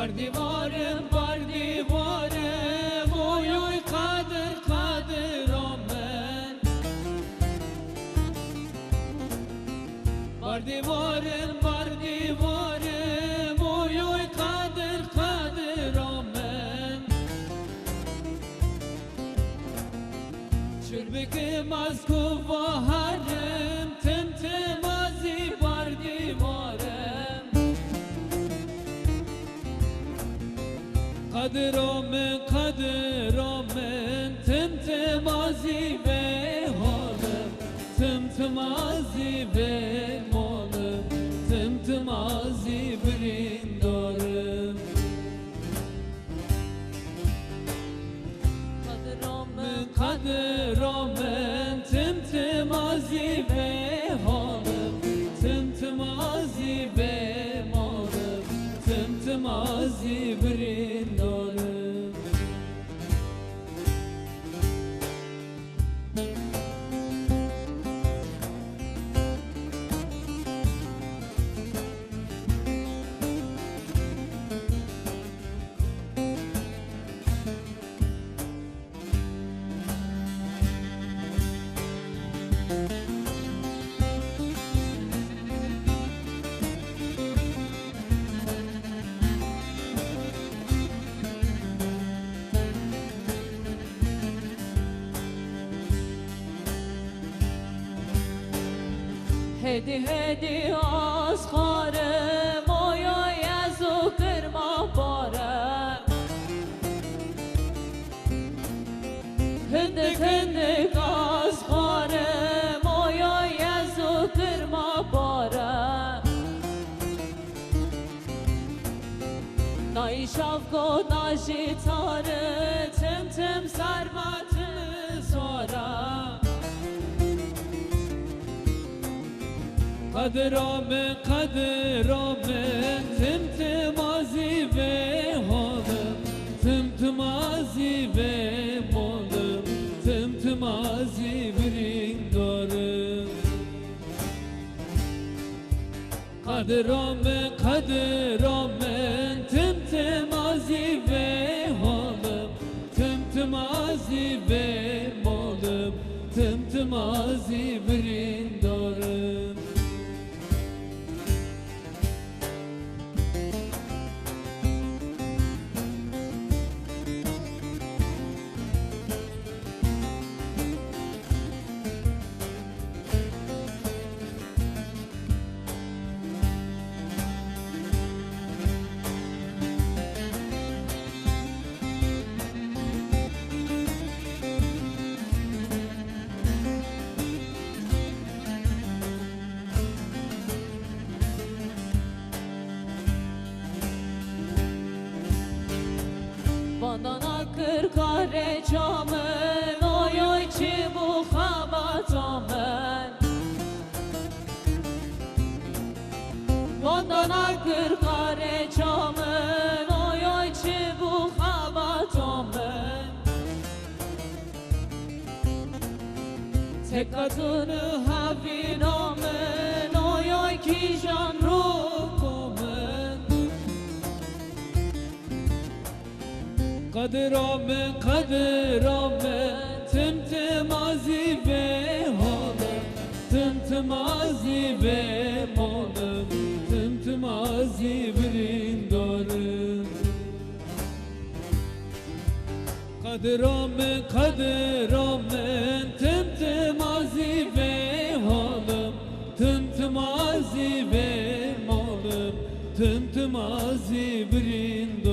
دیوارم بر دیوارم اوی اوی قدر قدرم من بر دیوارم اوی اوی قدر قدرم من شربکم از کوهرم تمتمازی بر دیوارم قدرم تمتمازی به حالم تمتمازی به مالم تمتمازی بریندارم قدرم تمتمازی به حالم تمتمازی به مالم تمتمازی بریندارم هدی از خارم آیای از او کرما بارم هندک از خارم آیای از او کرما بارم نای شفق و ناشی تاره تم سرمتم زارم قدرم تمتمازی به حالم تمتمازی به مالم تمتمازی بریندارم قدرم تمتمازی به حالم تمتمازی به مالم تمتمازی بریندارم Bandana kırkare camın oy oy çi bu xabatamın Bandana kırkare camın oy oy çi bu xabatamın Tek kadını havinamın oy oy ki jan ruhumun قدرم تمتمازی به حالم تمتمازی به مالم تمتمازی بریندارم قدرم تمتمازی به حالم تمتمازی به مالم تمتمازی بریندارم